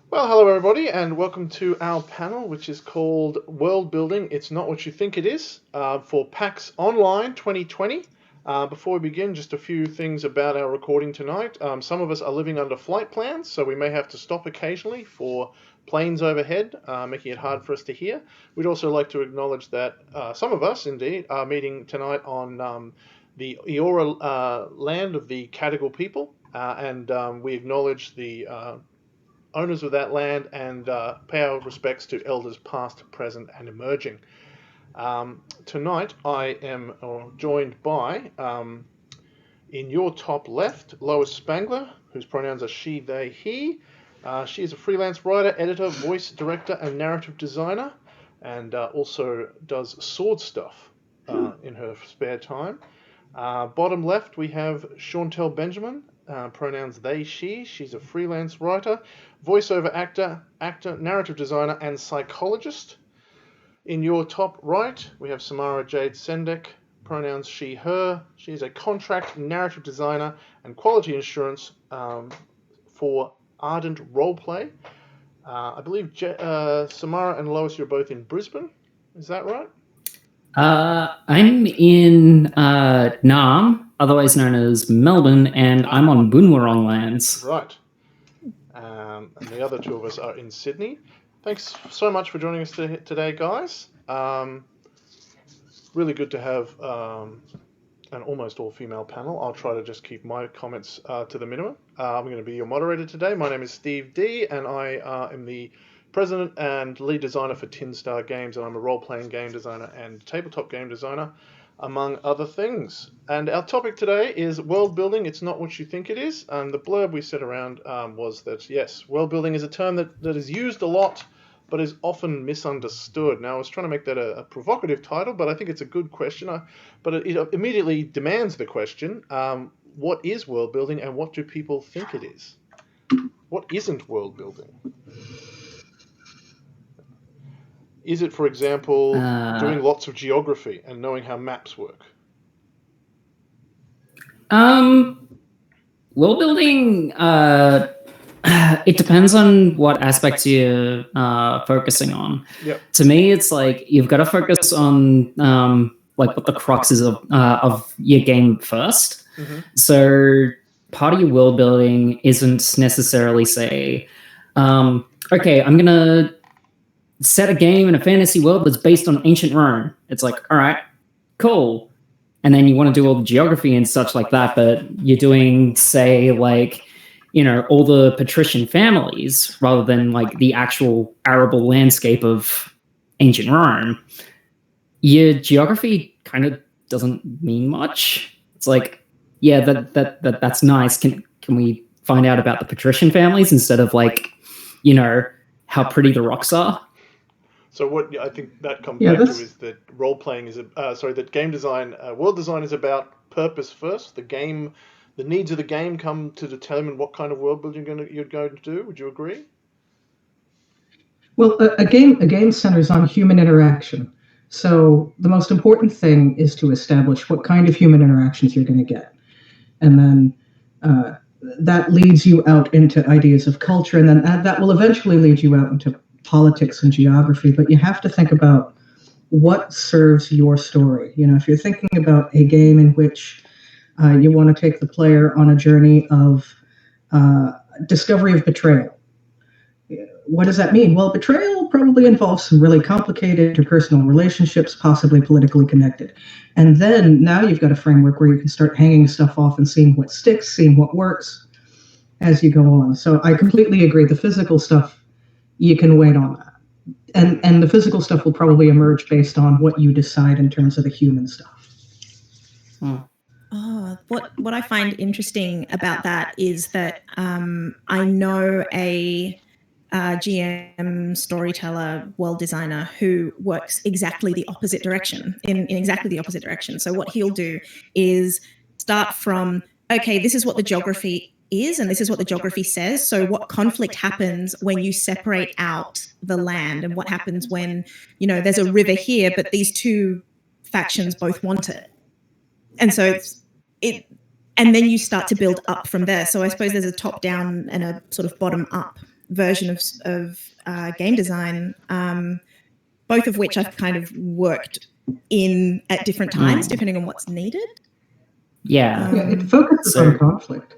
Well, hello everybody, and welcome to our panel, which is called World Building, It's Not What You Think It Is, for PAX Online 2020. Before we begin, just a few things about our recording tonight. Some of us are living under flight plans, so we may have to stop occasionally for planes overhead, making it hard for us to hear. We'd also like to acknowledge that some of us, indeed, are meeting tonight on the Eora land of the Cadigal people, and we acknowledge the owners of that land and pay our respects to elders past, present, and emerging. Tonight I am joined by, in your top left, Lois Spangler, whose pronouns are she, they, he. She is a freelance writer, editor, voice director, and narrative designer, and also does sword stuff in her spare time. Bottom left, we have Shauntelle Benjamin, pronouns they, she. She's a freelance writer, voiceover actor, narrative designer, and psychologist. In your top right, we have Samara-Jade Sendek, pronouns she, her. She is a contract narrative designer and quality assurance for Ardent Roleplay. I believe Samara and Lois, you're both in Brisbane. Is that right? I'm in Naarm, otherwise known as Melbourne, and I'm on Boonwurrung lands. Right. And the other two of us are in Sydney. Thanks so much for joining us today, guys. Really good to have an almost all-female panel. I'll try to just keep my comments to the minimum. I'm going to be your moderator today. My name is Steve D, and I am the president and lead designer for Tin Star Games, and I'm a role-playing game designer and tabletop game designer, among other things. And our topic today is world building. It's not what you think it is. And the blurb we set around was that, yes, world building is a term that is used a lot, but is often misunderstood. Now, I was trying to make that a provocative title, but I think it's a good question. But it immediately demands the question, what is world building and what do people think it is? What isn't world building? Is it, for example, doing lots of geography and knowing how maps work? World building, it depends on what aspects you're focusing on. Yep. To me, it's like you've got to focus on like what the crux is of your game first. Mm-hmm. So part of your world building isn't necessarily say, okay, I'm going to set a game in a fantasy world that's based on ancient Rome. It's like, all right, cool. And then you want to do all the geography and such like that, but you're doing, say, like, you know, all the patrician families rather than like the actual arable landscape of ancient Rome. Your geography kind of doesn't mean much. It's like, yeah, that's nice. Can we find out about the patrician families instead of like, you know, how pretty the rocks are? So what I think that comes back to is that role playing is that game design, world design is about purpose first. The needs of the game come to determine what kind of world building you're going to do. Would you agree? Well, a game centers on human interaction. So the most important thing is to establish what kind of human interactions you're going to get, and then that leads you out into ideas of culture, and then that will eventually lead you out into politics and geography. But you have to think about what serves your story. You know, if you're thinking about a game in which you want to take the player on a journey of discovery of betrayal, what does that mean? Well, betrayal probably involves some really complicated interpersonal relationships, possibly politically connected. And then now you've got a framework where you can start hanging stuff off and seeing what sticks, seeing what works as you go on. So I completely agree. The physical stuff, you can wait on that. And the physical stuff will probably emerge based on what you decide in terms of the human stuff. What I find interesting about that is that I know a GM, storyteller, world designer who works exactly the opposite direction, in exactly the opposite direction. So what he'll do is start from, okay, this is what the geography is and this is what the geography says. So what conflict happens when you separate out the land, and what happens when, you know, there's a river here, but these two factions both want it. And so and then you start to build up from there. So I suppose there's a top down and a sort of bottom up version of game design, both of which I've kind of worked in at different times, depending on what's needed. Yeah. It focuses on conflict.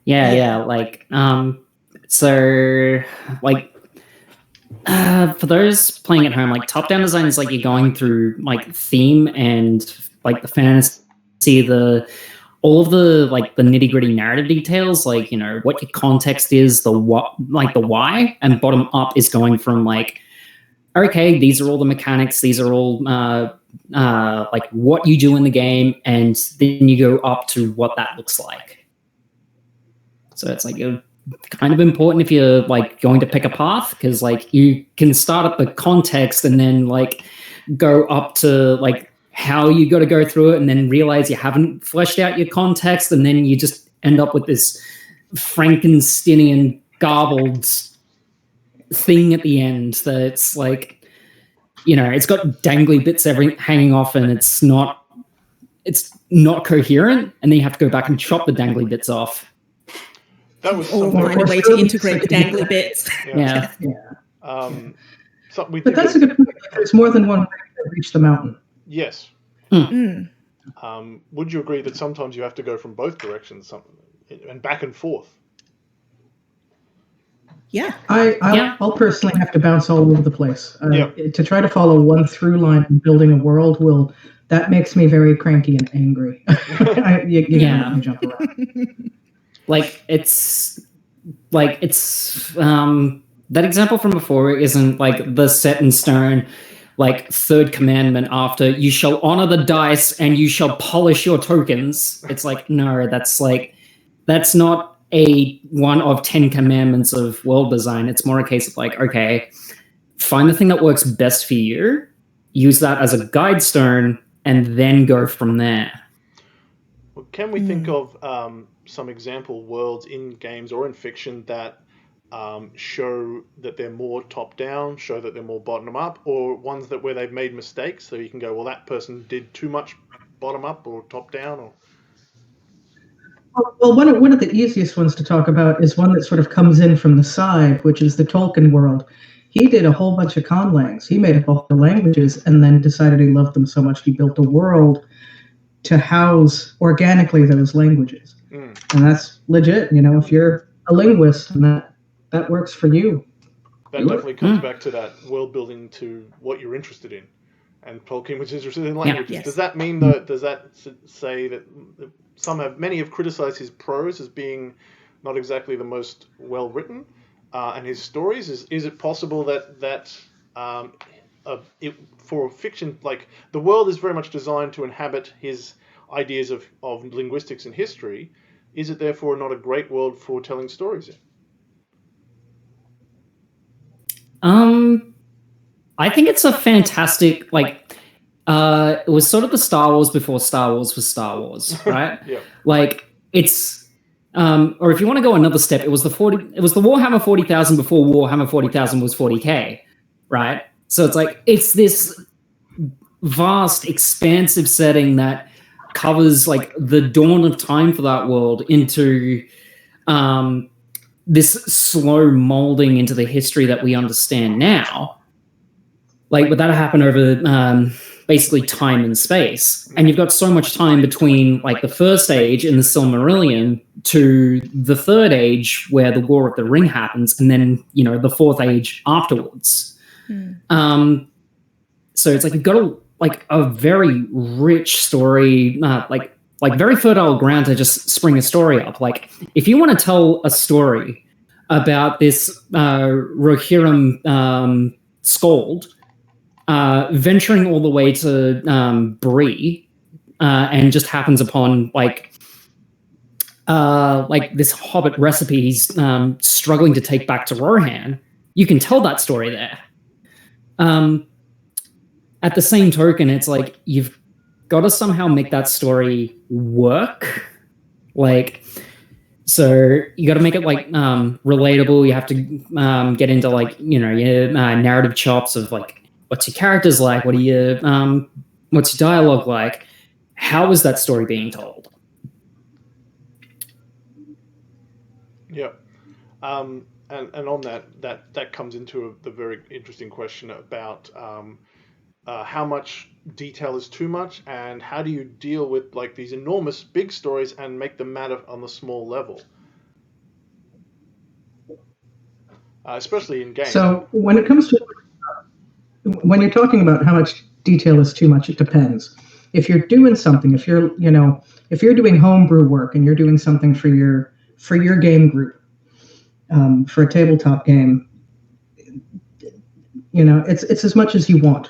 Yeah. Like, so, like, for those playing at home, like top-down design is like you're going through like theme and like the fantasy, all of the like the nitty-gritty narrative details, like, you know, what your context is, the what, like the why, and bottom up is going from like, okay, these are all the mechanics, these are all like what you do in the game, and then you go up to what that looks like. So it's like you're kind of important if you're like going to pick a path, because like you can start at the context and then like go up to like how you got to go through it, and then realize you haven't fleshed out your context, and then you just end up with this Frankensteinian garbled thing at the end that's like, you know, it's got dangly bits hanging off, and it's not coherent, and then you have to go back and chop the dangly bits off. That was or find a way to integrate the dangly bits. Yeah. But that's a good point. There's more than one way to reach the mountain. Yes. Would you agree that sometimes you have to go from both directions and back and forth? Yeah. I'll personally have to bounce all over the place. To try to follow one through line in building a world that makes me very cranky and angry. You can't jump around. It's that example from before isn't like the set in stone, like third commandment after you shall honor the dice and you shall polish your tokens. It's like, no, that's not a one of 10 commandments of world design. It's more a case of like, okay, find the thing that works best for you, use that as a guide stone, and then go from there. Well, can we think of some example worlds in games or in fiction that show that they're more top-down, show that they're more bottom-up, or ones that where they've made mistakes, so you can go, well, that person did too much bottom-up or top-down? Or Well, one of the easiest ones to talk about is one that sort of comes in from the side, which is the Tolkien world. He did a whole bunch of conlangs. He made up all the languages and then decided he loved them so much he built a world to house organically those languages. And that's legit. You know, if you're a linguist and that works for you. That definitely comes back to that world building, to what you're interested in. And Tolkien was interested in languages. Yeah. Yes. Does that mean that? Does that say that many have criticized his prose as being not exactly the most well written, and his stories? Is it possible that for fiction, like the world is very much designed to inhabit his ideas of linguistics and history? Is it therefore not a great world for telling stories in? I think it's a fantastic, like, it was sort of the Star Wars before Star Wars was Star Wars, right? Yeah. Like, it's, or if you want to go another step, it was the Warhammer 40,000 before Warhammer 40,000 was 40K, right? So it's like, it's this vast, expansive setting that covers like the dawn of time for that world into this slow molding into the history that we understand now. Like, but that happened over basically time and space. And you've got so much time between like the first age in the Silmarillion to the third age where the War of the Ring happens, and then, you know, the fourth age afterwards. So it's like you've got a very rich story, like very fertile ground to just spring a story up. Like, if you want to tell a story about this Rohirrim Skald venturing all the way to Bree, and just happens upon like this Hobbit recipe he's struggling to take back to Rohan, you can tell that story there. At the same token, it's like you've got to somehow make that story work. Like, so you got to make it like relatable. You have to get into like, you know, your narrative chops of like, what's your characters like? What's your dialogue like? How is that story being told? Yeah. And And on that comes into the very interesting question about how much detail is too much, and how do you deal with like these enormous big stories and make them matter on the small level, especially in games. So when it comes to when you're talking about how much detail is too much, it depends. If you're doing something, if you're doing homebrew work and you're doing something for your game group, for a tabletop game, it's as much as you want.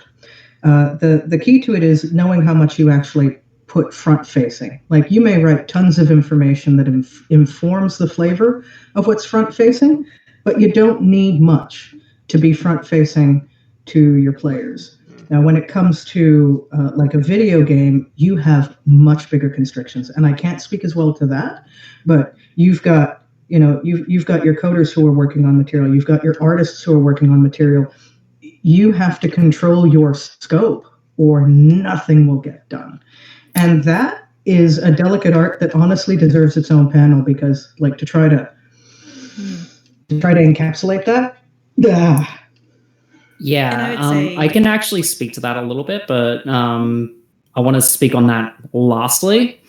The key to it is knowing how much you actually put front facing. Like, you may write tons of information that informs the flavor of what's front facing, but you don't need much to be front facing to your players. Now, when it comes to like a video game, you have much bigger constrictions, and I can't speak as well to that, but you've got you've got your coders who are working on material, you've got your artists who are working on material. You have to control your scope, or nothing will get done, and that is a delicate art that honestly deserves its own panel, because like to try to encapsulate that. Yeah, I can actually speak to that a little bit, but I want to speak on that lastly,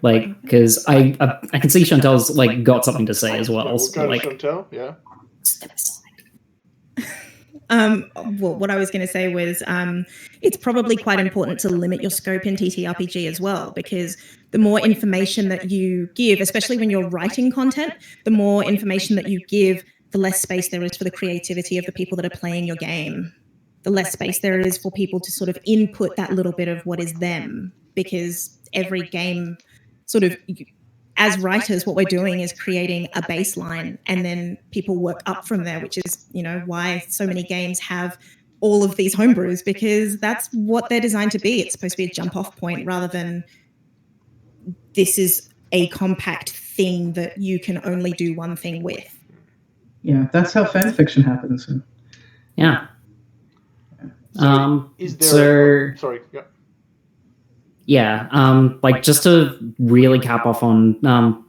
like, because I can see Chauntelle's like got something to say as well. Yeah, we'll go like, to Shauntelle, yeah. Well, what I was going to say was it's probably quite important to limit your scope in TTRPG as well, because the more information that you give, especially when you're writing content, the more information that you give, the less space there is for the creativity of the people that are playing your game. The less space there is for people to sort of input that little bit of what is them, because every game sort of, as writers, what we're doing is creating a baseline, and then people work up from there, which is, why so many games have all of these homebrews, because that's what they're designed to be. It's supposed to be a jump off point rather than this is a compact thing that you can only do one thing with. Yeah, that's how fan fiction happens. Yeah. So is there sorry, yeah. Yeah, like, just to really cap off on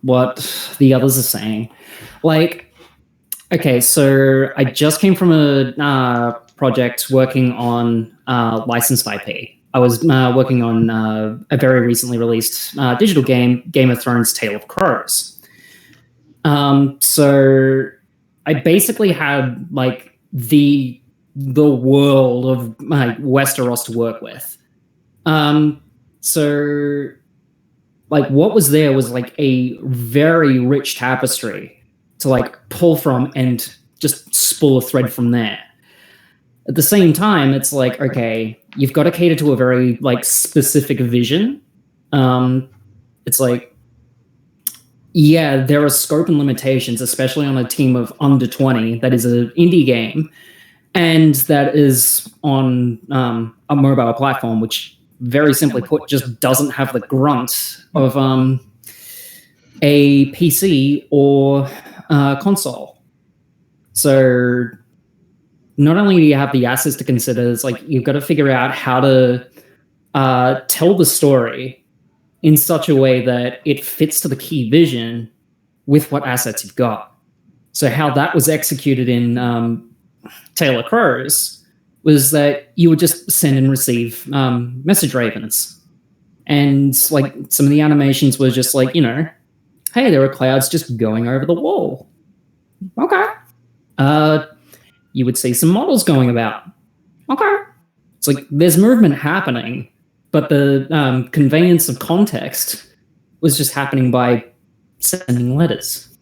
what the others are saying, like, okay, so I just came from a project working on licensed IP. I was working on a very recently released digital game, Game of Thrones: Tale of Crows. So I basically had like the world of Westeros to work with. So, like, what was there was like a very rich tapestry to like pull from and just spool a thread from there. At the same time, it's like, okay, you've got to cater to a very like specific vision. It's like, yeah, there are scope and limitations, especially on a team of under 20 that is an indie game, and that is on a mobile platform, which, very simply put, just doesn't have the grunt of a PC or console. So not only do you have the assets to consider, it's like you've got to figure out how to tell the story in such a way that it fits to the key vision with what assets you've got. So how that was executed in Tale of Crows was that you would just send and receive message ravens. And like some of the animations were just like, hey, there are clouds just going over the wall. Okay. You would see some models going about. Okay. It's like there's movement happening, but the conveyance of context was just happening by sending letters.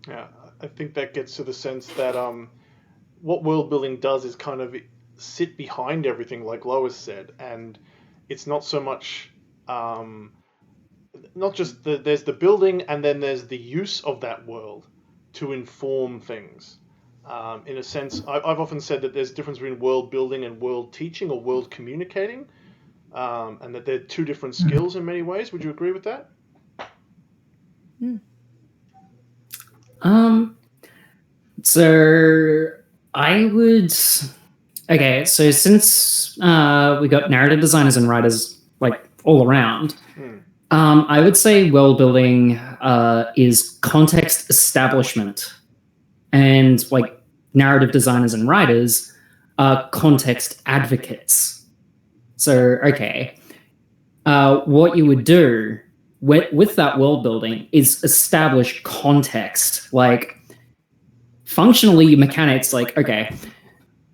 Yeah, I think that gets to the sense that what world building does is kind of sit behind everything, like Lois said, and it's not so much not just there's the building, and then there's the use of that world to inform things. In a sense, I've often said that there's a difference between world building and world teaching or world communicating, and that they're two different skills in many ways. Would you agree with that? So I would. Okay, so since we got narrative designers and writers like all around, I would say world building is context establishment and like narrative designers and writers are context advocates. So, okay, what you would do with that world building is establish context. Like, functionally, mechanics, like, okay,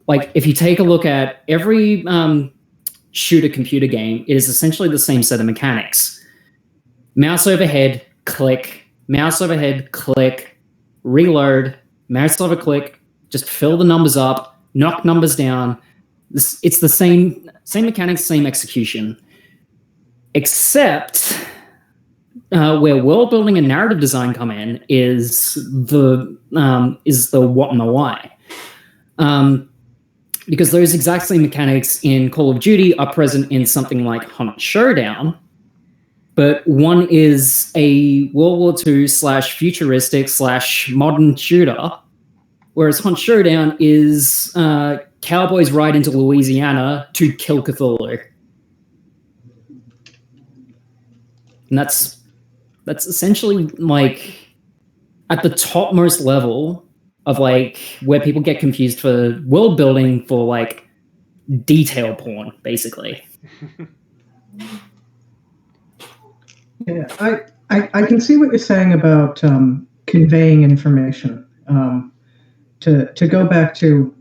like if you take a look at every shooter computer game, it is essentially the same set of mechanics. Mouse overhead, click, mouse overhead, click, reload, mouse over click, just fill the numbers up, knock numbers down. It's the same mechanics, same execution. Except where world building and narrative design come in is the what and the why. Because those exact same mechanics in Call of Duty are present in something like Hunt Showdown, but one is a World War II / futuristic / modern shooter, whereas Hunt Showdown is cowboys ride into Louisiana to kill Cthulhu. And that's essentially like at the topmost level of like where people get confused for world building for like detail porn, basically. Yeah, I can see what you're saying about conveying information. To go back to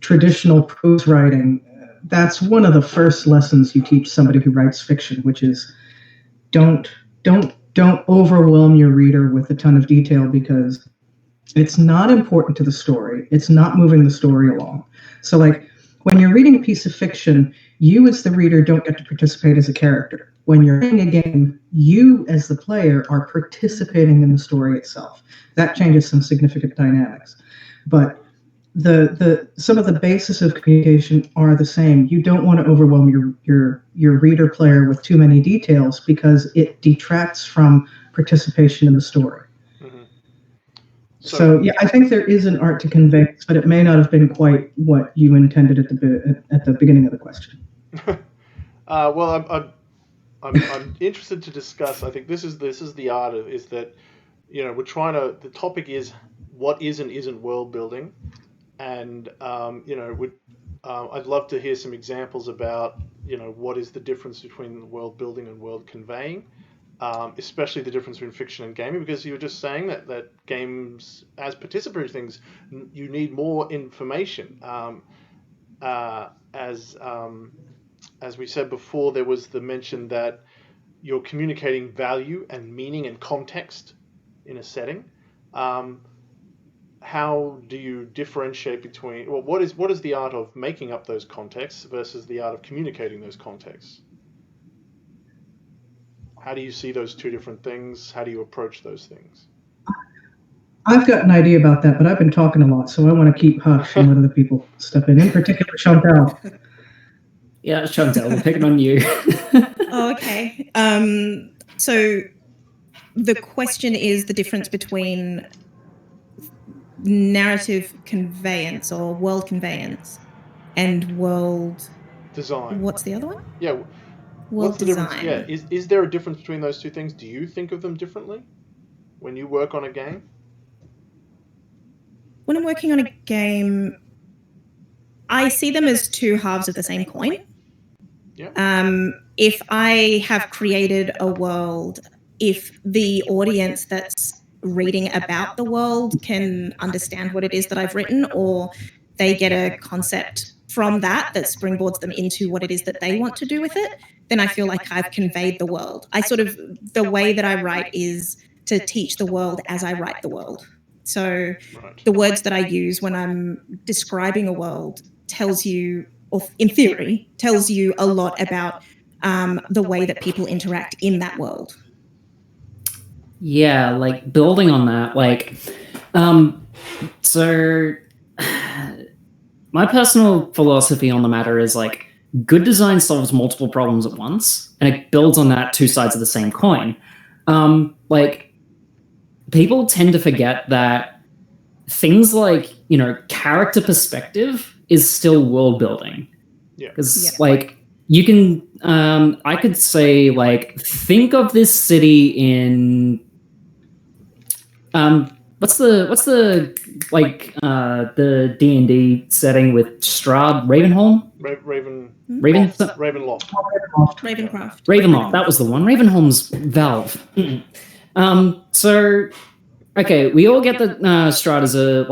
traditional prose writing, that's one of the first lessons you teach somebody who writes fiction, which is don't overwhelm your reader with a ton of detail, because it's not important to the story. It's not moving the story along. So like when you're reading a piece of fiction, you as the reader don't get to participate as a character. When you're playing a game, you as the player are participating in the story itself. That changes some significant dynamics. But some of the basis of communication are the same. You don't want to overwhelm your reader player with too many details, because it detracts from participation in the story. So yeah, I think there is an art to convey, but it may not have been quite what you intended at the beginning of the question. Well, I'm interested to discuss. I think this is the art of, is that, you know, we're trying to. The topic is what is and isn't world building, and you know, I'd love to hear some examples about, you know, what is the difference between world building and world conveying. Especially the difference between fiction and gaming, because you were just saying that games, as participatory things, you need more information. As we said before, there was the mention that you're communicating value and meaning and context in a setting. How do you differentiate between, well, what is the art of making up those contexts versus the art of communicating those contexts? How do you see those two different things? How do you approach those things? I've got an idea about that, but I've been talking a lot, so I want to keep hush and let other people step in particular, Shauntelle. Yeah, Shauntelle, we're picking on you. Oh, okay. So the question is the difference between narrative conveyance or world conveyance and world design. What's the other one? Yeah. World design. Yeah. Is there a difference between those two things? Do you think of them differently when you work on a game? When I'm working on a game, I see them as two halves of the same coin. Yeah. If I have created a world, if the audience that's reading about the world can understand what it is that I've written, or they get a concept from that springboards them into what it is that they want to do with it, then I feel like I've conveyed the world. The way that I write is to teach the world as I write the world. So the words that I use when I'm describing a world tells you, or in theory, tells you a lot about the way that people interact in that world. Yeah, like building on that, like, so my personal philosophy on the matter is like, good design solves multiple problems at once, and it builds on that two sides of the same coin. Like, people tend to forget that things like, you know, character perspective is still world building. Yeah. Because, like, you can, I could say, like, think of this city in, what's the like the D&D setting with Strahd Ravenholm? Ravenloft. Ravenloft. That was the one. Ravenholm's Valve. So okay, we all get that Strahd is a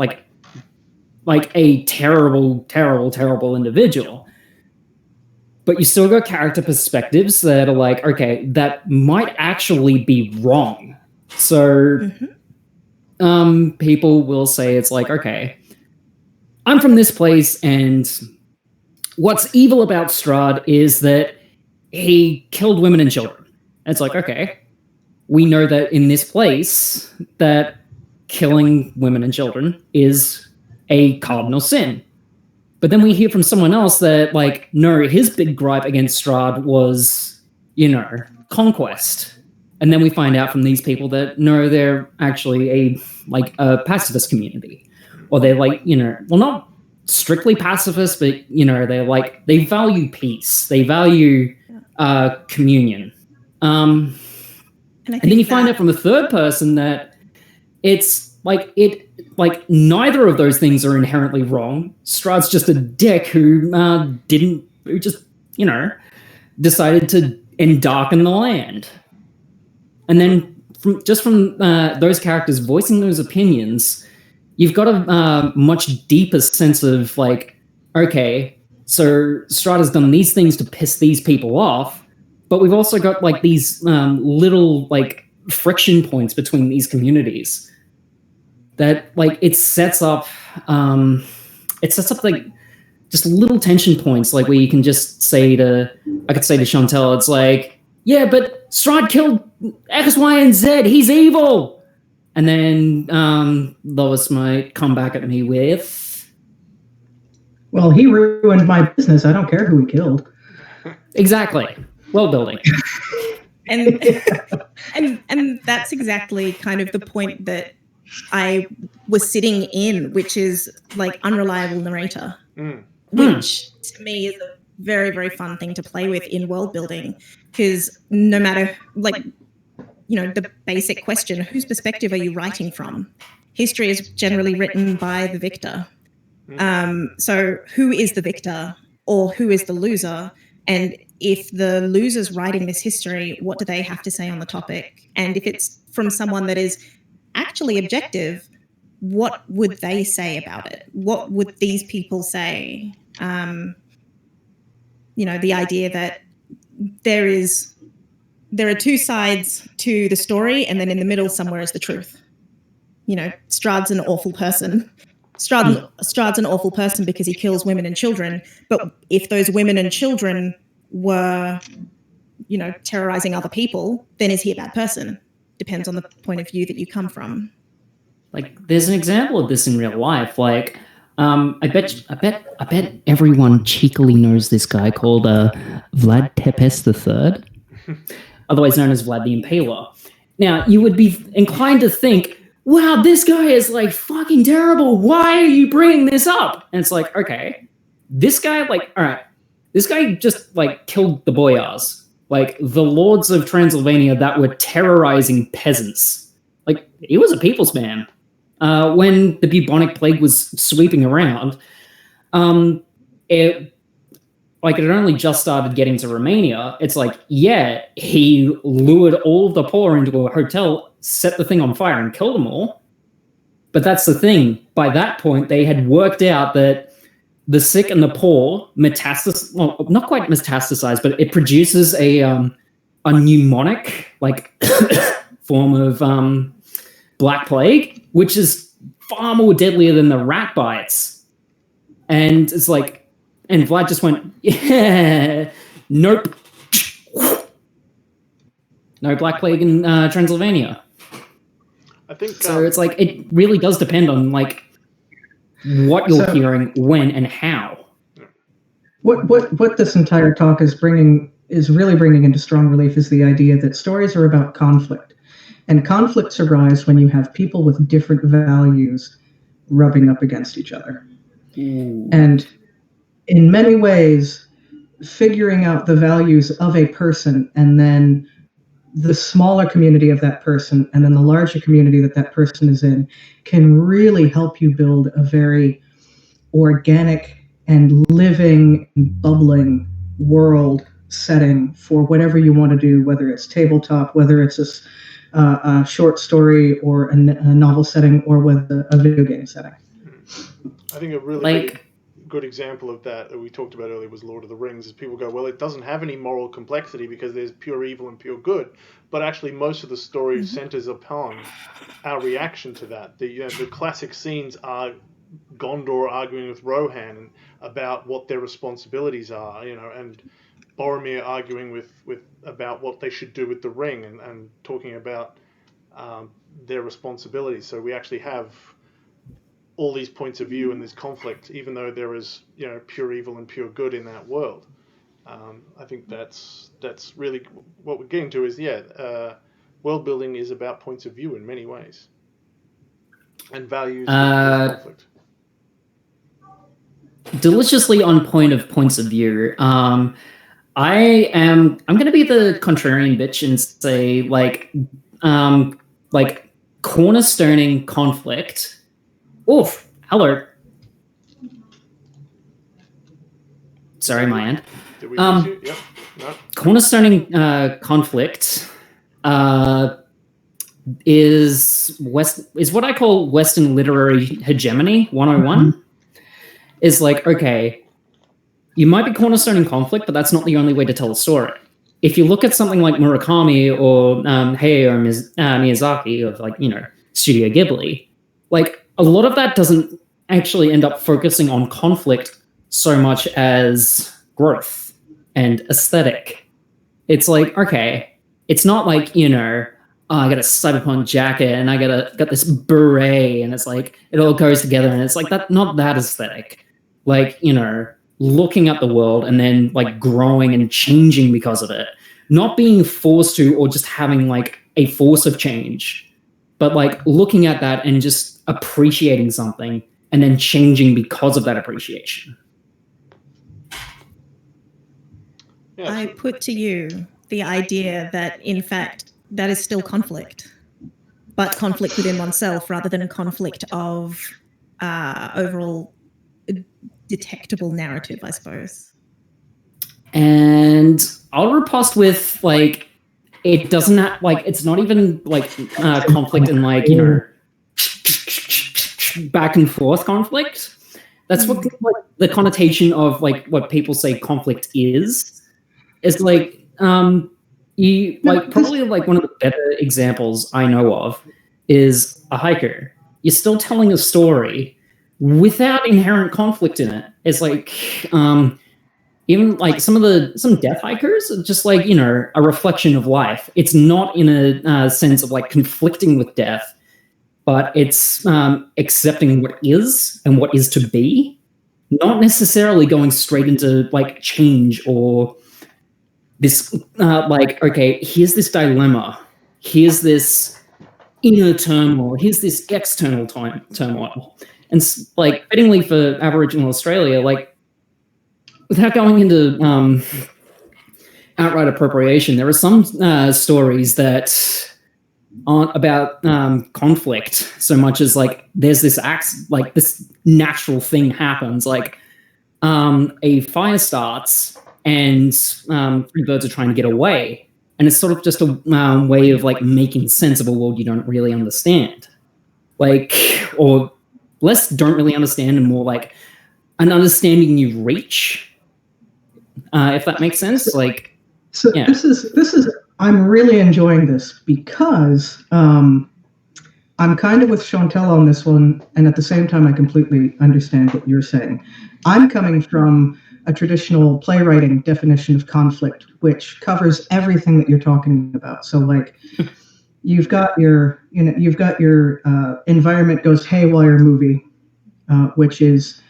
like a terrible individual. But you still got character perspectives that are like, okay, that might actually be wrong. So people will say it's like, okay, I'm from this place, and what's evil about Strahd is that he killed women and children. And it's like, okay, we know that in this place that killing women and children is a cardinal sin. But then we hear from someone else that, like, no, his big gripe against Strahd was, conquest. And then we find out from these people that, no, they're actually a pacifist community. Or they're well, not strictly pacifist, but, they value peace. They value communion. And then you find out from a third person that it's neither of those things are inherently wrong. Strahd's just a dick who decided to endarken the land. And then from those characters voicing those opinions, you've got a much deeper sense of okay, so Strahd has done these things to piss these people off, but we've also got these little friction points between these communities. That it sets up just little tension points where you can just say to Shauntelle, it's like, yeah, but Strahd killed X, Y, and Z. He's evil. And then Lois might come back at me with, well, he ruined my business. I don't care who he killed. Exactly. Well building. and that's exactly kind of the point that I was sitting in, which is unreliable narrator, which to me is a very, very fun thing to play with in world building, because no matter the basic question, whose perspective are you writing from? History is generally written by the victor. So who is the victor or who is the loser? And if the loser's writing this history, what do they have to say on the topic? And if it's from someone that is actually objective, what would they say about it? What would these people say? The idea that there are two sides to the story, and then in the middle somewhere is the truth. Strahd's an awful person. Strahd's an awful person because he kills women and children. But if those women and children were, terrorizing other people, then is he a bad person? Depends on the point of view that you come from. There's an example of this in real life. I bet everyone cheekily knows this guy called Vlad Tepes III, otherwise known as Vlad the Impaler. Now, you would be inclined to think, wow, this guy is fucking terrible. Why are you bringing this up? And it's okay, this guy, all right, this guy just killed the boyars. The lords of Transylvania that were terrorizing peasants. He was a people's man. When the bubonic plague was sweeping around, it had only just started getting to Romania. It's he lured all of the poor into a hotel, set the thing on fire, and killed them all. But that's the thing. By that point, they had worked out that the sick and the poor not quite metastasize, but it produces a pneumonic form of black plague, which is far more deadlier than the rat bites. And it's and Vlad just went, yeah, nope. No black plague in Transylvania. I think so. It's it really does depend on what you're hearing, when, and how. What this entire talk is really bringing into strong relief is the idea that stories are about conflict, and conflicts arise when you have people with different values rubbing up against each other. And in many ways, figuring out the values of a person and then the smaller community of that person and then the larger community that that person is in can really help you build a very organic and living, bubbling world setting for whatever you want to do, whether it's tabletop, whether it's a short story or a novel setting, or whether a video game setting. I think a really good example of that we talked about earlier was Lord of the Rings. Is people go, well, it doesn't have any moral complexity because there's pure evil and pure good, but actually most of the story centers upon our reaction to that. The classic scenes are Gondor arguing with Rohan about what their responsibilities are, and Boromir arguing with about what they should do with the ring, and talking about their responsibilities. So we actually have all these points of view in this conflict, even though there is pure evil and pure good in that world. I think that's really what we're getting to. Is world building is about points of view in many ways, and values conflict. Deliciously on point of points of view. I'm going to be the contrarian bitch and say cornerstoning conflict. Oof! Hello. Sorry, my end. Did we miss you? Yep. No. Cornerstoning conflict is what I call Western literary hegemony 101. Is okay, you might be cornerstoning conflict, but that's not the only way to tell a story. If you look at something like Murakami or Hayao Miyazaki of Studio Ghibli, a lot of that doesn't actually end up focusing on conflict so much as growth and aesthetic. It's okay, it's not I got a cyberpunk jacket and I got this beret and it's it all goes together and it's that, not that aesthetic. Looking at the world and then growing and changing because of it, not being forced to or just having a force of change, but looking at that and just appreciating something and then changing because of that appreciation. Yeah. I put to you the idea that in fact that is still conflict, but conflict within oneself rather than a conflict of overall detectable narrative, I suppose. And I'll riposte with it doesn't have, it's not even conflict and back and forth conflict. That's what the connotation of what people say conflict is you probably one of the better examples I know of is a hiker. You're still telling a story without inherent conflict in it. It's even some death hikers are just a reflection of life. It's not in a sense of conflicting with death, but it's accepting what is and what is to be, not necessarily going straight into change or this okay, here's this dilemma, here's this inner turmoil, here's this external turmoil. And fittingly for Aboriginal Australia, without going into outright appropriation, there are some stories that aren't about conflict so much as there's this this natural thing happens, a fire starts and three birds are trying to get away, and it's sort of just a way of making sense of a world you don't really understand, or less don't really understand and more an understanding you reach, if that makes sense. Yeah. This is I'm really enjoying this because I'm kind of with Shauntelle on this one, and at the same time I completely understand what you're saying. I'm coming from a traditional playwriting definition of conflict, which covers everything that you're talking about. So you've got your environment goes haywire movie, which is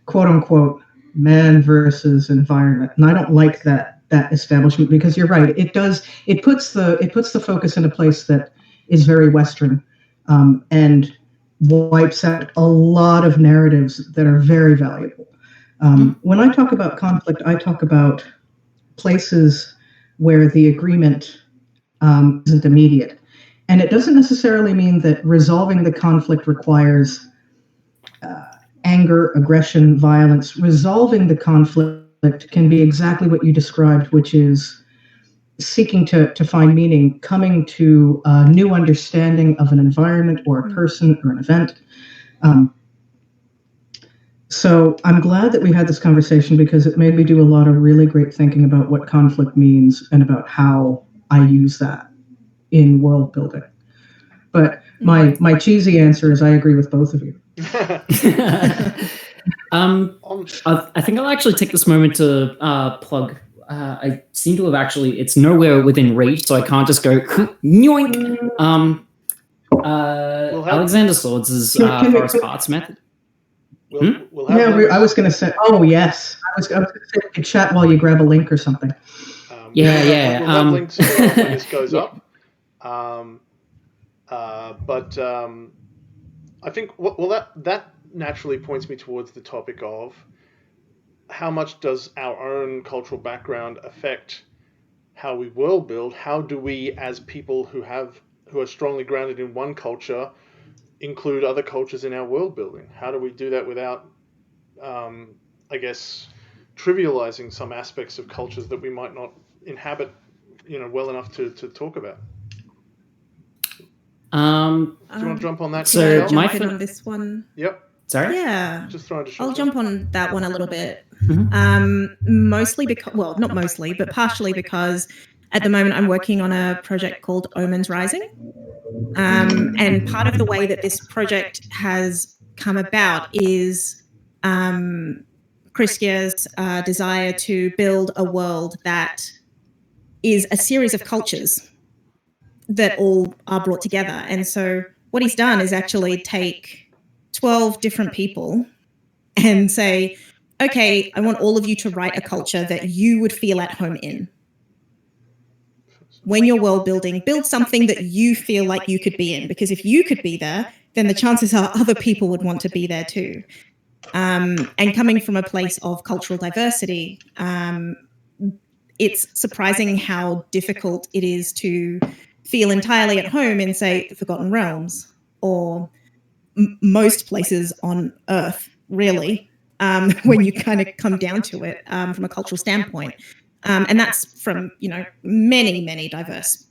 quote unquote man versus environment. And I don't like that establishment because you're right. It puts the focus in a place that is very Western, and wipes out a lot of narratives that are very valuable. When I talk about conflict, I talk about places where the agreement isn't immediate. And it doesn't necessarily mean that resolving the conflict requires anger, aggression, violence. Resolving the conflict can be exactly what you described, which is seeking to find meaning, coming to a new understanding of an environment or a person or an event. So I'm glad that we had this conversation because it made me do a lot of really great thinking about what conflict means and about how I use that in world building. But my cheesy answer is I agree with both of you. I think I'll actually take this moment to plug. I seem to have actually, it's nowhere within reach, so I can't just go yoink. Alexander Swords' Forest Parts method. I was going to say, oh yes, I was going to say you can chat while you grab a link or something. We'll have links when this goes up. But I think that naturally points me towards the topic of how much does our own cultural background affect how we world build? How do we, as people who are strongly grounded in one culture, include other cultures in our world building? How do we do that without, trivializing some aspects of cultures that we might not inhabit, well enough to talk about? Do you want to jump on that? So jump in on this one. Yep. Sorry? Yeah. Just trying to. I'll jump on that one a little bit. Mm-hmm. Mostly because, well, not mostly, but partially because at the moment I'm working on a project called Omens Rising. And part of the way that this project has come about is Christia's desire to build a world that is a series of cultures that all are brought together. And so what he's done is actually take 12 different people and say, okay, I want all of you to write a culture that you would feel at home in. When you're world building, build something that you feel like you could be in, because if you could be there, then the chances are other people would want to be there too. And coming from a place of cultural diversity, it's surprising how difficult it is to feel entirely at home in, say, the Forgotten Realms or most places on Earth, really, when you kind of come down to it from a cultural standpoint. And that's from, many, many diverse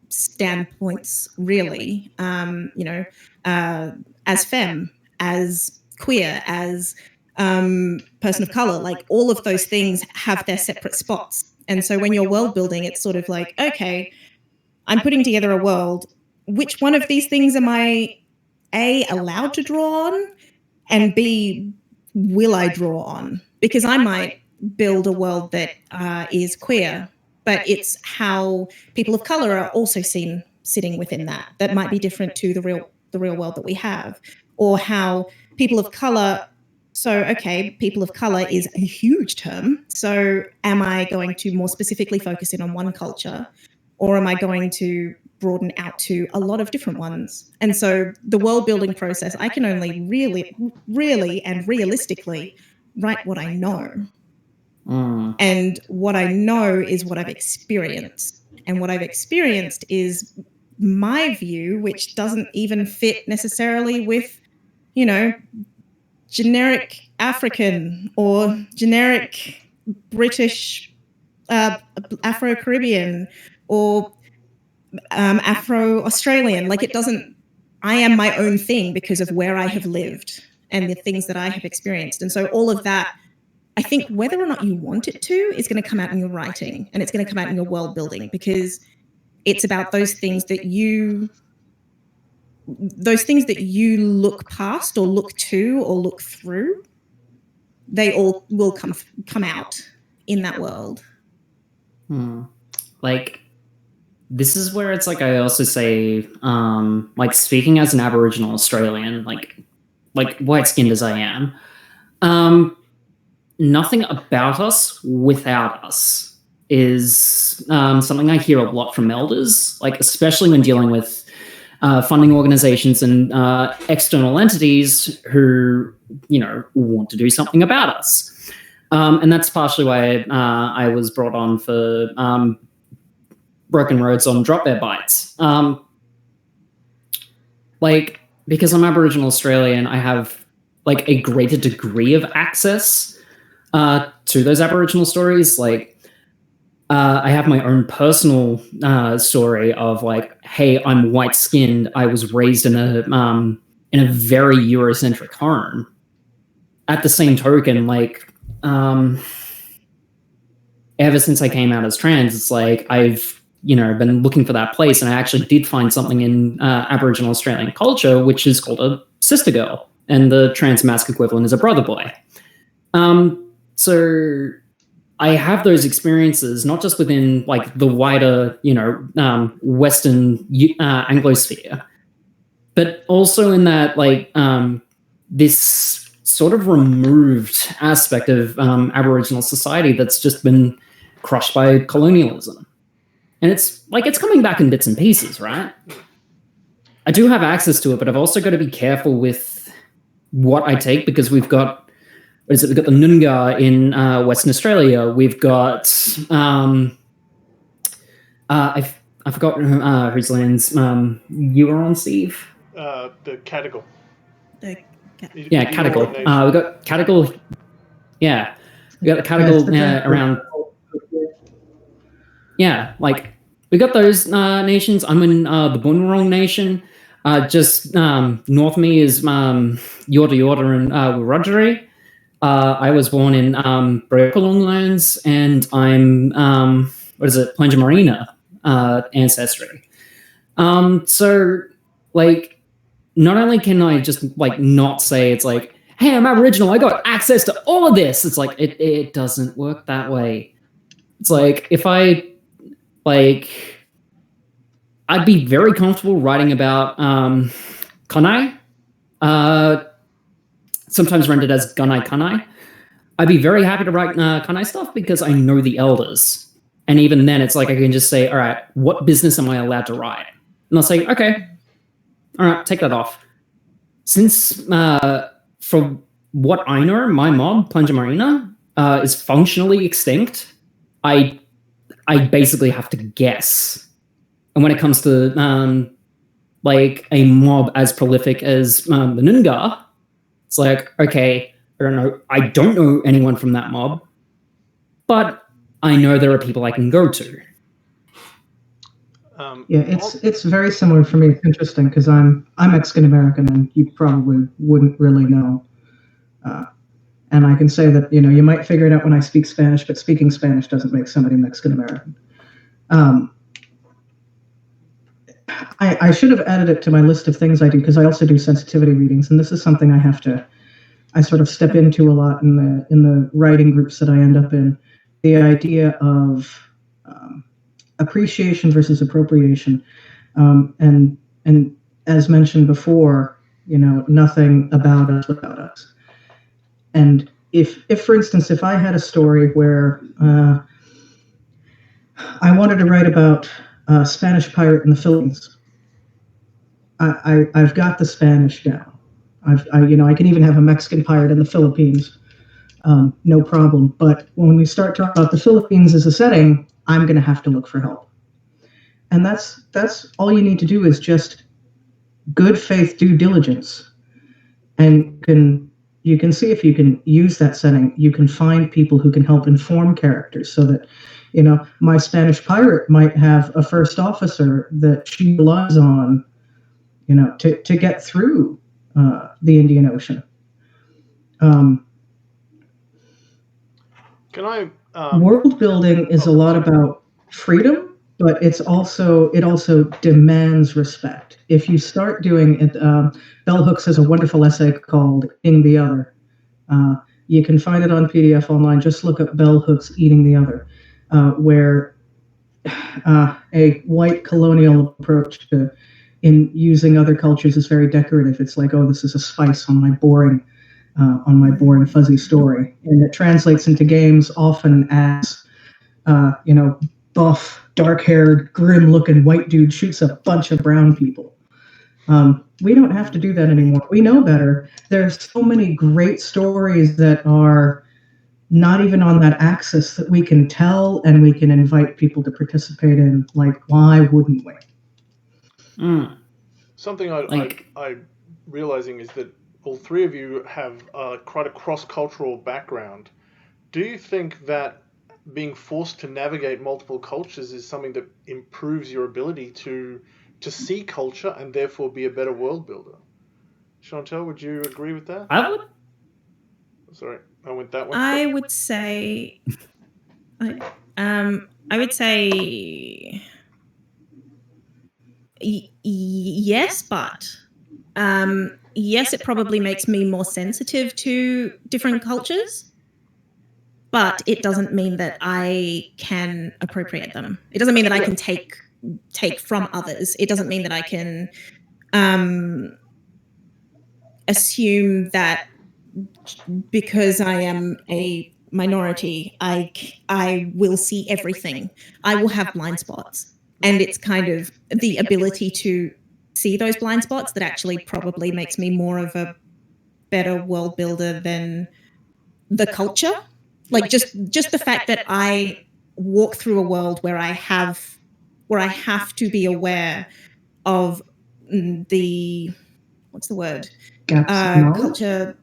standpoints, really, as femme, as queer, as person of color, like all of those things have their separate spots. And so when you're world building, it's sort of like, okay, I'm putting together a world. Which one of these things am I, A, allowed to draw on, and B, will I draw on? Because I might build a world that is queer, but it's how people of color are also seen sitting within that. That might be different to the real world that we have, or how people of color. So, okay, people of color is a huge term. So am I going to more specifically focus in on one culture, or am I going to broaden out to a lot of different ones? And so the world building process, I can only really and realistically write what I know. And what I know is what I've experienced. And what I've experienced is my view, which doesn't even fit necessarily with, generic African or generic British, Afro-Caribbean or Afro-Australian. Like, it doesn't, I am my own thing because of where I have lived and the things that I have experienced. And so all of that, I think whether or not you want it to, is going to come out in your writing, and it's going to come out in your world building, because it's about those things that you look past or look to or look through. They all will come out in that world. Like, this is where it's like, I also say, like, speaking as an Aboriginal Australian, like white-skinned as I am, nothing about us without us is something I hear a lot from elders, like, especially when dealing with funding organizations and external entities who, want to do something about us. And that's partially why I was brought on for broken roads on drop bear bites. Because I'm Aboriginal Australian, I have like a greater degree of access to those Aboriginal stories. I have my own personal story of like, hey, I'm white skinned. I was raised in a very Eurocentric home. At the same token, ever since I came out as trans, it's like I've been looking for that place, and I actually did find something in Aboriginal Australian culture, which is called a sister girl, and the trans masc equivalent is a brother boy. So I have those experiences, not just within like the wider, Western Anglosphere, but also in that this sort of removed aspect of Aboriginal society that's just been crushed by colonialism. And it's coming back in bits and pieces, right? I do have access to it, but I've also got to be careful with what I take, because we've got the Noongar in Western Australia. We've got I forgot whose lands you were on, Steve. The Cadigal. Yeah, Cadigal. We got Cadigal. Yeah, we got the Cadigal around. Yeah, we got those nations. I'm in the Bunurong Nation. Just north of me is Yorta Yorta and Wiradjuri. I was born in Breakalong lands, and I'm Plunge Marina ancestry. So not only can I just not say it's like, hey, I'm Aboriginal, I got access to all of this. It's like it doesn't work that way. It's like if I I'd be very comfortable writing about Kanai, sometimes rendered as Gunai Kanai. I'd be very happy to write Kanai stuff because I know the elders. And even then, it's like I can just say, all right, what business am I allowed to write? And they'll say, okay, all right, take that off. Since, from what I know, my mob, Plunge Marina, is functionally extinct, I basically have to guess. And when it comes to a mob as prolific as the Noongar, it's like, okay, I don't know anyone from that mob, but I know there are people I can go to. It's very similar for me. It's interesting because I'm Mexican American, and you probably wouldn't really know. And I can say that you might figure it out when I speak Spanish, but speaking Spanish doesn't make somebody Mexican American. I should have added it to my list of things I do, because I also do sensitivity readings, and this is something I sort of step into a lot in the writing groups that I end up in. The idea of appreciation versus appropriation, and as mentioned before, nothing about us without us. And if for instance, if I had a story where I wanted to write about a Spanish pirate in the Philippines, I've got the Spanish down. I can even have a Mexican pirate in the Philippines, no problem. But when we start talking about the Philippines as a setting, I'm going to have to look for help. And that's all you need to do is just good faith due diligence, and you can see if you can use that setting. You can find people who can help inform characters, so that my Spanish pirate might have a first officer that she relies on, to get through the Indian Ocean. World building is a lot about freedom, but it also demands respect. If you start doing it, Bell Hooks has a wonderful essay called "Eating the Other." You can find it on PDF online. Just look up Bell Hooks "Eating the Other," where a white colonial approach in using other cultures is very decorative. It's like, oh, this is a spice on my boring fuzzy story, and it translates into games often as buff, dark-haired, grim-looking white dude shoots a bunch of brown people. We don't have to do that anymore. We know better. There's so many great stories that are not even on that axis that we can tell and we can invite people to participate in. Like, why wouldn't we? Something I'm realizing is that all three of you have quite a cross-cultural background. Do you think that being forced to navigate multiple cultures is something that improves your ability to see culture and therefore be a better world builder? Shauntelle, would you agree with that? I would. Sorry, I went that way. I would say, yes, but yes, it probably makes me more sensitive to different cultures, but it doesn't mean that I can appropriate them. It doesn't mean that I can take from others. It doesn't mean that I can assume that because I am a minority, I will see everything. I will have blind spots. And it's kind of the ability to see those blind spots that actually probably makes me more of a better world builder than the culture. Like just the fact that I walk through a world where I have to be aware of the, what's the word? Culture.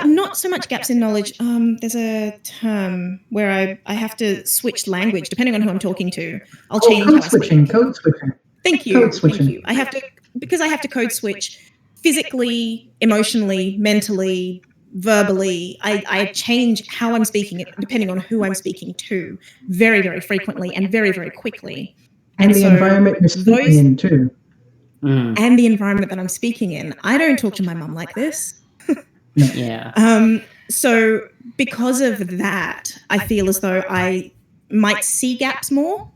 Not so much gaps in knowledge. There's a term where I have to switch language depending on who I'm talking to. I'll change how I speak. Code switching. Thank you. Thank you. I have to code switch physically, emotionally, mentally, verbally. I change how I'm speaking it depending on who I'm speaking to very, very frequently and very, very quickly. And the environment you're speaking in too. And the environment that I'm speaking in. I don't talk to my mum like this. Yeah. So because of that, I feel as though I might see gaps more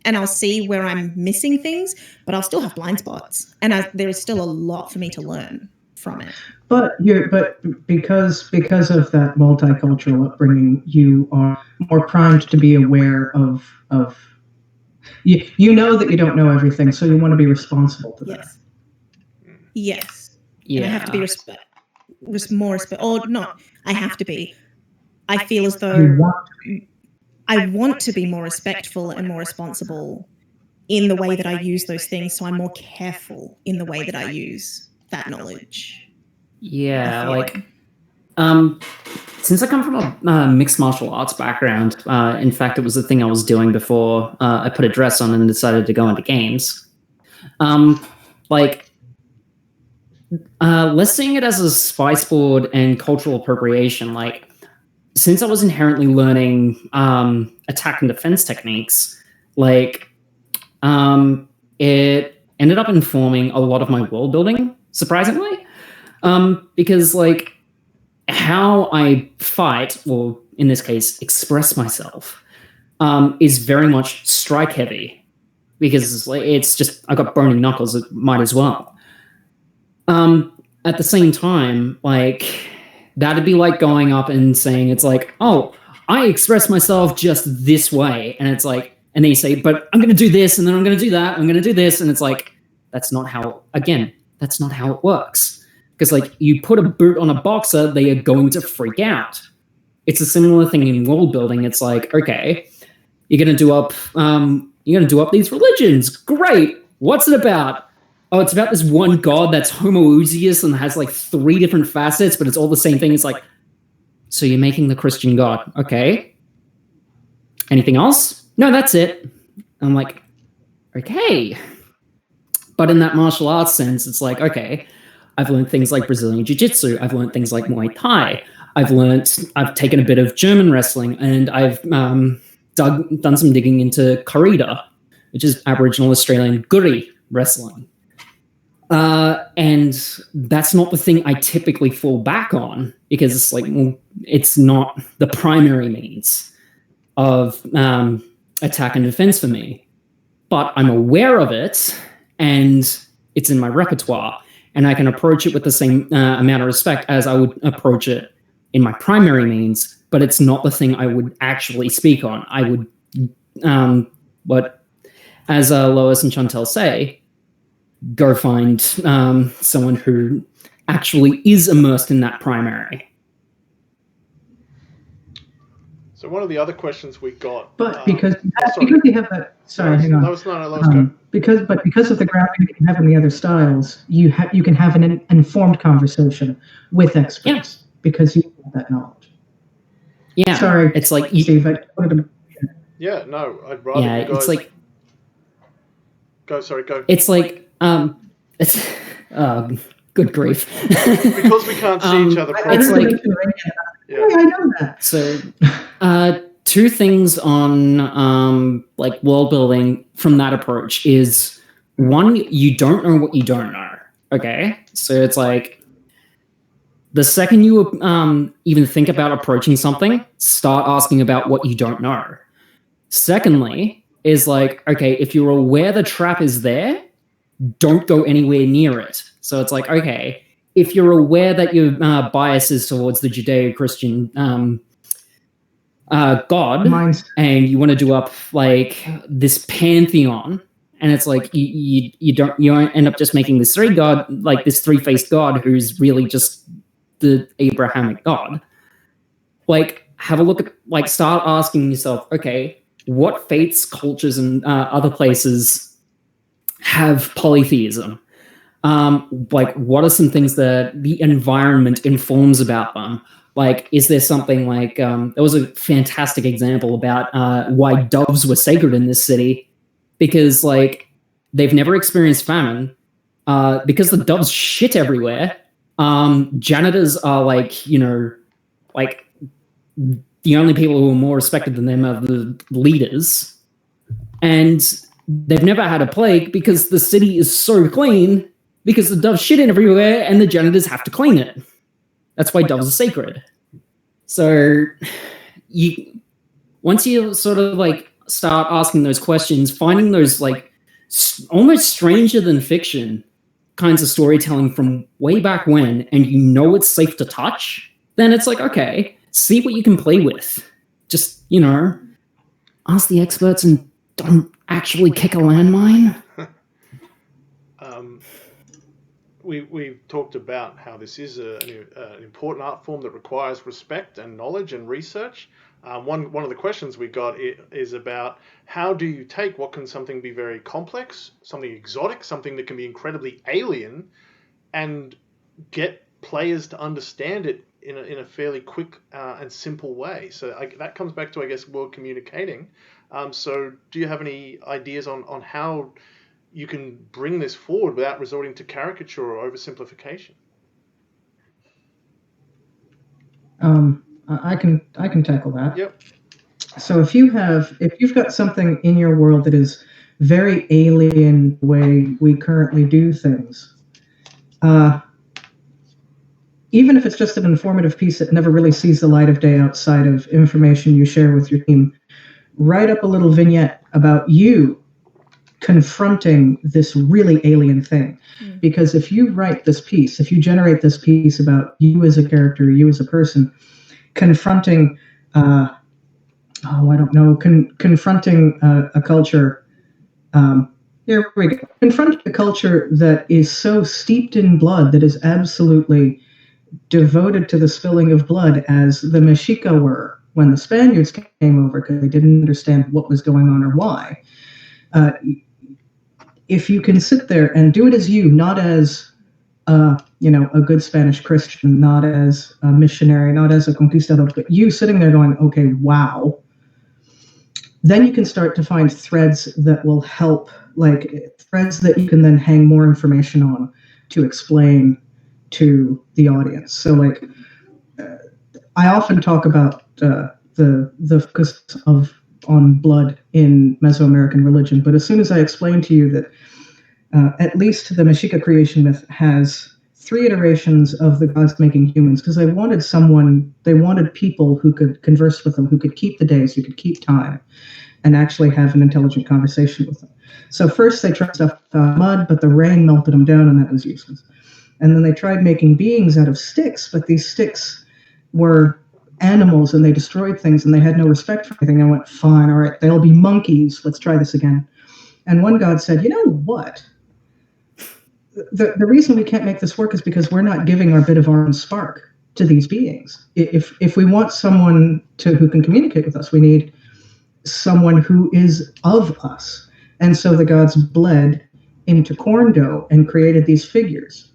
and I'll see where I'm missing things, but I'll still have blind spots. And there is still a lot for me to learn from it. But because of that multicultural upbringing, you are more primed to be aware of you know that you don't know everything, so you want to be responsible to that. Yes. Yeah. And I have to be I have to be. I feel as though I want to be more respectful and more responsible in the way that I use those things, so I'm more careful in the way that I use that knowledge. Yeah, like, since I come from a mixed martial arts background, in fact, it was the thing I was doing before I put a dress on and decided to go into games. Let's seeing it as a spice board and cultural appropriation. Like, since I was inherently learning attack and defense techniques, like, it ended up informing a lot of my world building, surprisingly. Because, like, how I fight, or in this case, express myself, is very much strike heavy. Because it's just, I got bony knuckles, it might as well. At the same time, like, that'd be like going up and saying, it's like, oh, I express myself just this way. And it's like, and then you say, but I'm going to do this, and then I'm going to do that, I'm going to do this. And it's like, that's not how it works. Because, like, you put a boot on a boxer, they are going to freak out. It's a similar thing in world building. It's like, okay, you're going to do up these religions. Great. What's it about? Oh, it's about this one god that's homoousious and has, like, 3 different facets, but it's all the same thing. It's like, so you're making the Christian god. Okay. Anything else? No, that's it. I'm like, okay. But in that martial arts sense, it's like, okay, I've learned things like Brazilian Jiu-Jitsu. I've learned things like Muay Thai. I've taken a bit of German wrestling, and I've done some digging into corrida, which is Aboriginal Australian guri wrestling. And that's not the thing I typically fall back on, because it's like, well, it's not the primary means of attack and defense for me. But I'm aware of it, and it's in my repertoire, and I can approach it with the same amount of respect as I would approach it in my primary means, but it's not the thing I would actually speak on. I would, but as Lois and Shauntelle say, go find someone who actually is immersed in that primary. So one of the other questions we got, but because you have that, hang on. Lois, go. Because of the grounding that you have in the other styles, you can have an informed conversation with experts because you have that knowledge. Yeah, sorry, it's like Steve. I wanted to. Yeah, no, I'd rather you guys. It's like go. It's like it's good grief. Because we can't see each other properly. It's like I know that. So, two things on like world building from that approach is one, you don't know what you don't know. Okay, so it's like the second you even think about approaching something, start asking about what you don't know. Secondly, is like, okay, if you're aware the trap is there, don't go anywhere near it. So it's like, okay, if you're aware that your bias is towards the Judeo-Christian God, and you want to do up like this pantheon, and it's like you end up just making this this three-faced God who's really just the Abrahamic God. Like, have a look at, like, start asking yourself, okay, what faiths, cultures, and other places have polytheism? Like, what are some things that the environment informs about them? Like, is there something like, there was a fantastic example about why doves were sacred in this city, because, like, they've never experienced famine, because the doves shit everywhere. Janitors are, like, you know, like, the only people who are more respected than them are the leaders. And they've never had a plague because the city is so clean, because the doves shit in everywhere and the janitors have to clean it. That's why doves are sacred. So once you sort of like start asking those questions, finding those like almost stranger than fiction kinds of storytelling from way back when, and you know it's safe to touch, then it's like, okay, see what you can play with. Just, you know, ask the experts and don't actually kick a landmine. We've talked about how this is an important art form that requires respect and knowledge and research. One of the questions we got is about how do you take what can something be very complex, something exotic, something that can be incredibly alien, and get players to understand it in a fairly quick and simple way. So that comes back to, I guess, word communicating. So do you have any ideas on how you can bring this forward without resorting to caricature or oversimplification? I can tackle that. Yep. So if you've got something in your world that is very alien the way we currently do things, even if it's just an informative piece that never really sees the light of day outside of information you share with your team, write up a little vignette about you confronting this really alien thing. Because if you write this piece, if you generate this piece about you as a character, you as a person, confronting, confronting a culture, here we go, confronting a culture that is so steeped in blood, that is absolutely devoted to the spilling of blood, as the Mexica were when the Spaniards came over, because they didn't understand what was going on or why. If you can sit there and do it as you, not as a good Spanish Christian, not as a missionary, not as a conquistador, but you sitting there going, okay, wow, then you can start to find threads that will help, like threads that you can then hang more information on to explain to the audience. So, like, I often talk about the focus on blood in Mesoamerican religion, but as soon as I explain to you that at least the Mexica creation myth has 3 iterations of the gods making humans, because they wanted people who could converse with them, who could keep the days, who could keep time, and actually have an intelligent conversation with them. So first they tried stuff mud, but the rain melted them down, and that was useless. And then they tried making beings out of sticks, but these sticks were animals, and they destroyed things, and they had no respect for anything. I went, fine, all right, they'll be monkeys. Let's try this again. And one god said, you know what? The reason we can't make this work is because we're not giving our bit of our own spark to these beings. If we want someone who can communicate with us, we need someone who is of us. And so the gods bled into corn dough and created these figures.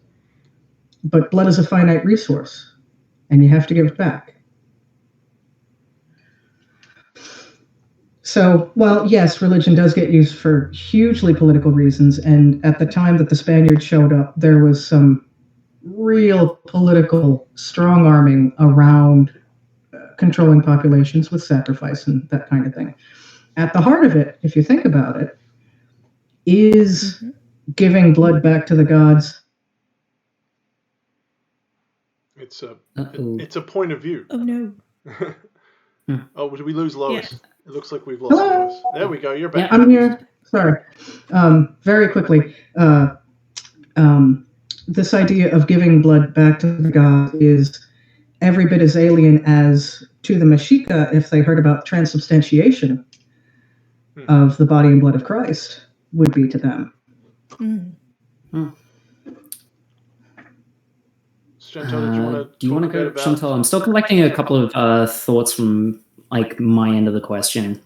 But blood is a finite resource, and you have to give it back. So, while yes, religion does get used for hugely political reasons, and at the time that the Spaniards showed up, there was some real political strong-arming around controlling populations with sacrifice and that kind of thing. At the heart of it, if you think about it, is giving blood back to the gods. It's a point of view. Oh, no. Oh, did we lose Lois? Yeah. It looks like we've lost Hello? Lois. There we go. You're back. Yeah, I'm here. Sorry. Very quickly, this idea of giving blood back to the gods is every bit as alien as to the Mexica if they heard about transubstantiation of the body and blood of Christ would be to them. Shauntelle, did you want to? Do you want to go, Shauntelle? I'm still collecting a couple of thoughts from like my end of the question.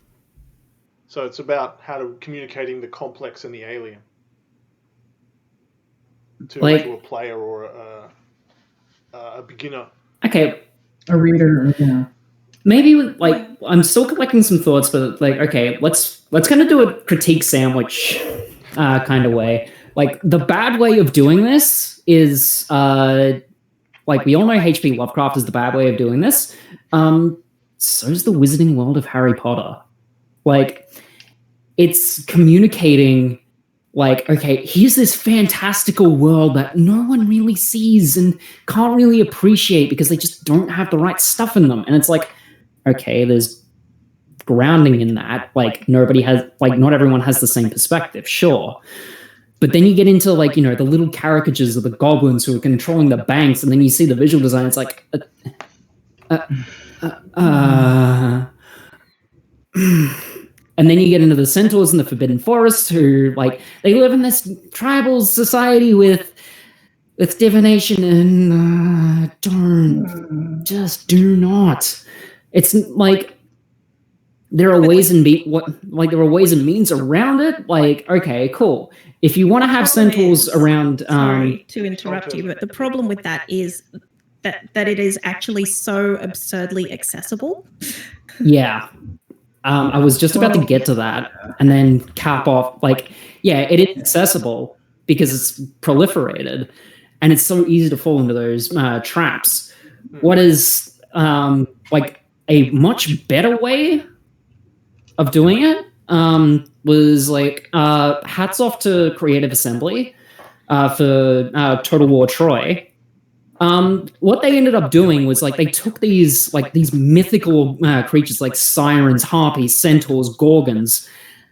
So it's about how to communicating the complex and the alien to a player or a beginner. Okay. A reader, yeah. Maybe like I'm still collecting some thoughts, but like okay, let's kind of do a critique sandwich kind of way. Like the bad way of doing this is like we all know H.P. Lovecraft is the bad way of doing this. So's the Wizarding World of Harry Potter. Like it's communicating like, okay, here's this fantastical world that no one really sees and can't really appreciate because they just don't have the right stuff in them. And it's like, okay, there's grounding in that. Like not everyone has the same perspective, sure. But then you get into like, the little caricatures of the goblins who are controlling the banks, and then you see the visual design, it's like, and then you get into the centaurs in the Forbidden Forest who, like, they live in this tribal society with divination and do not. It's like there are ways and means around it. Like, okay, cool. If you want to have centaurs around, sorry to interrupt you, but the problem with that is that it is actually so absurdly accessible. Yeah. I was just about to get to that and then cap off, like, yeah, it is accessible because it's proliferated and it's so easy to fall into those traps. What is like a much better way of doing it was like hats off to Creative Assembly for Total War Troy. What they ended up doing was like they took these mythical creatures like sirens, harpies, centaurs, gorgons,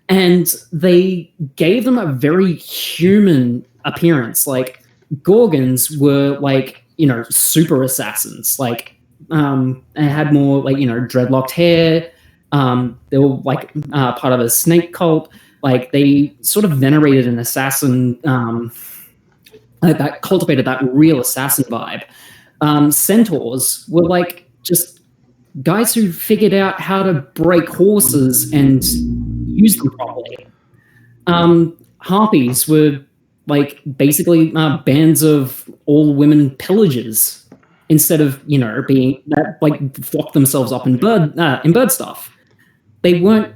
and they gave them a very human appearance. Like gorgons were like super assassins, like and had more like dreadlocked hair. They were like part of a snake cult. Like they sort of venerated an assassin. That cultivated that real assassin vibe. Centaurs were like just guys who figured out how to break horses and use them properly. Harpies were like basically bands of all women pillagers instead of being that like flock themselves up in bird stuff. They weren't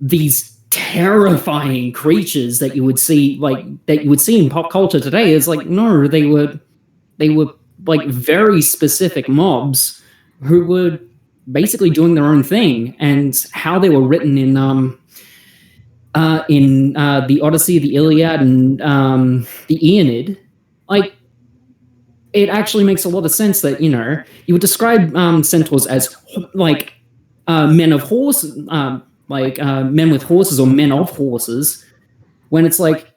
these terrifying creatures that you would see in pop culture today. Is like, no, they were like very specific mobs who were basically doing their own thing. And how they were written in the Odyssey, the Iliad, and the Aeneid, like it actually makes a lot of sense that you would describe centaurs as like men of horse. Like men with horses or men of horses, when it's like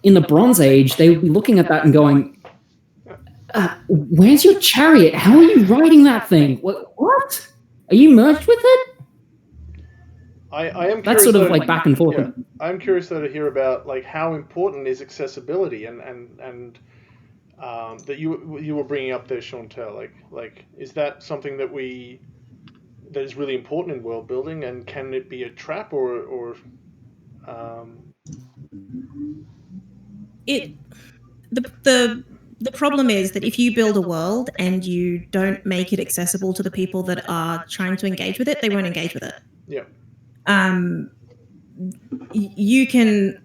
in the Bronze Age, they would be looking at that and going, where's your chariot? How are you riding that thing? What? Are you merged with it? I am curious. That's sort of like back and forth. Yeah, I'm curious though to hear about like how important is accessibility and that you were bringing up there, Shauntelle. Like, is that something that is really important in world building, and can it be a trap or the problem is that if you build a world and you don't make it accessible to the people that are trying to engage with it, they won't engage with it. Yeah. You can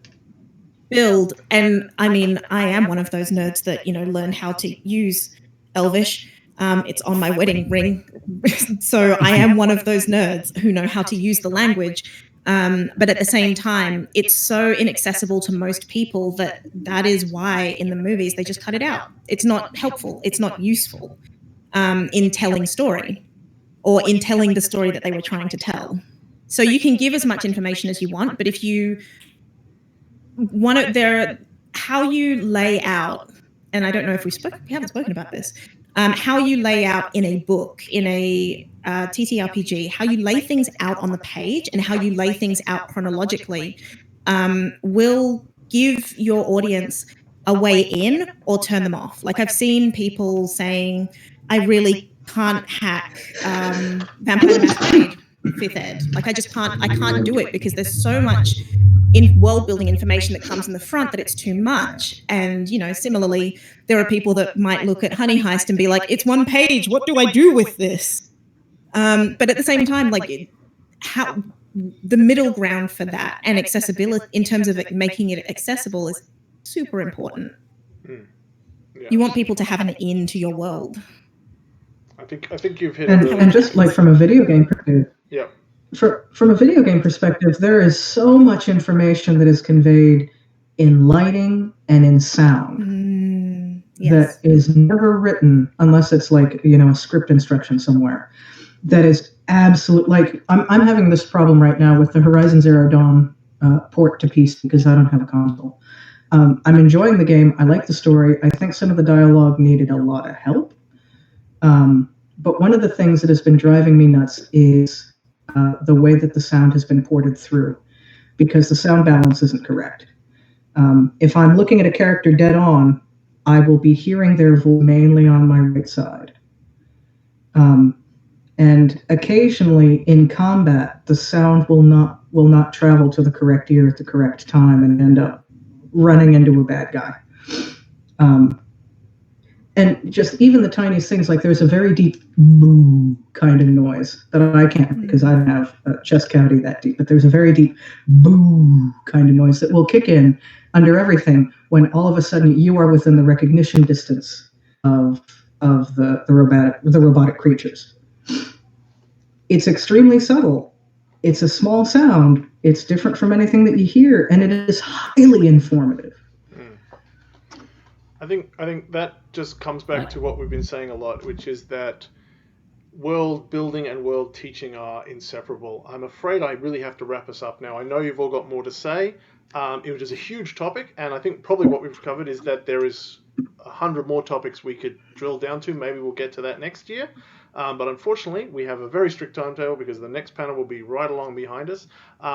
build, and I mean, I am one of those nerds that, learned how to use Elvish. It's on my wedding ring. So I am one of those nerds who know how to use the language. But at the same time, it's so inaccessible to most people that is why in the movies they just cut it out. It's not helpful. It's not useful in telling story or in telling the story that they were trying to tell. So you can give as much information as you want, but if you want to, how you lay out, and I don't know if we haven't spoken about this, how you lay out in a book, in a TTRPG, how you lay things out on the page and how you lay things out chronologically will give your audience a way in or turn them off. Like I've seen people saying, I really can't hack Vampire the Masquerade 5th ed. Like I can't do it because there's so much in world building information that comes in the front that it's too much. And, similarly, there are people that might look at Honey Heist and be like, it's one page. What do I do with this? But at the same time, how the middle ground for that and accessibility in terms of making it accessible is super important. Yeah. You want people to have an in to your world. I think you've hit and just like from a video game perspective. Yeah. From a video game perspective, there is so much information that is conveyed in lighting and in sound Yes. that is never written unless it's like, a script instruction somewhere. That is absolute. Like I'm having this problem right now with the Horizon Zero Dawn port to PC because I don't have a console. I'm enjoying the game. I like the story. I think some of the dialogue needed a lot of help. But one of the things that has been driving me nuts is the way that the sound has been ported through, because the sound balance isn't correct. If I'm looking at a character dead on, I will be hearing their voice mainly on my right side. And occasionally in combat, the sound will not travel to the correct ear at the correct time and end up running into a bad guy. And just even the tiniest things, like there's a very deep boo kind of noise that I can't because I don't have a chest cavity that deep, but there's a very deep boo kind of noise that will kick in under everything when all of a sudden you are within the recognition distance of the robotic creatures. It's extremely subtle. It's a small sound. It's different from anything that you hear, and it is highly informative. I think that just comes back to what we've been saying a lot, which is that world building and world teaching are inseparable. I'm afraid I really have to wrap us up now. I know you've all got more to say. It was just a huge topic, and I think probably what we've covered is that there is 100 more topics we could drill down to. Maybe we'll get to that next year. But unfortunately, we have a very strict timetable because the next panel will be right along behind us.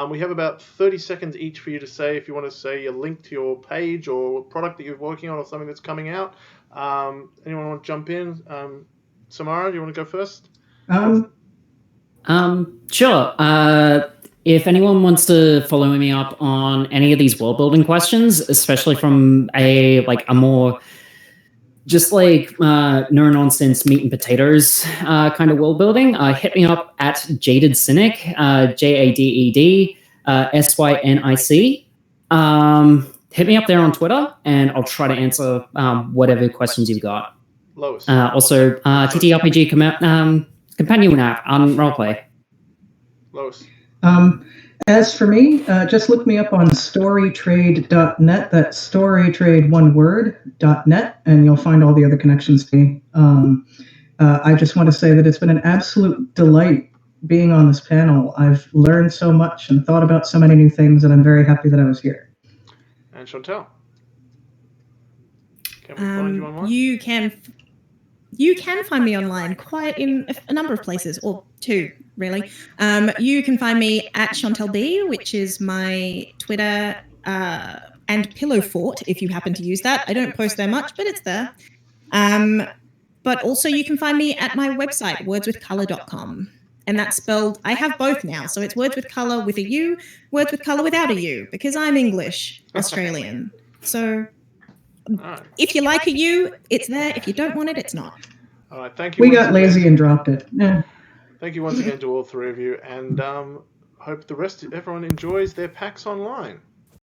We have about 30 seconds each for you to say if you want to say a link to your page or product that you're working on or something that's coming out. Anyone want to jump in? Samara, do you want to go first? Sure. If anyone wants to follow me up on any of these world building questions, especially from a more just no nonsense meat and potatoes kind of world building, hit me up at Jaded Cynic, JADED SYNIC. Hit me up there on Twitter, and I'll try to answer whatever questions you've got. Lois. Also, TTRPG companion app on roleplay. Lois. As for me, just look me up on storytrade.net. That's storytrade, one word.net, and you'll find all the other connections to me. I just want to say that it's been an absolute delight being on this panel. I've learned so much and thought about so many new things, and I'm very happy that I was here. And Shauntelle. Can we find you online? You can find me online quite in a number of places, or two, really. You can find me at Shauntelle B, which is my Twitter and Pillow Fort, if you happen to use that. I don't post there much, but it's there. But also you can find me at my website, wordswithcolour.com. And that's spelled, I have both now. So it's Words with Colour with a U, Words with Colour without a U, because I'm English, Australian. So if you like a U, it's there. If you don't want it, it's not. All right, thank you. We got lazy and dropped it. Yeah. Thank you once again to all three of you, and hope everyone enjoys their PAX Online.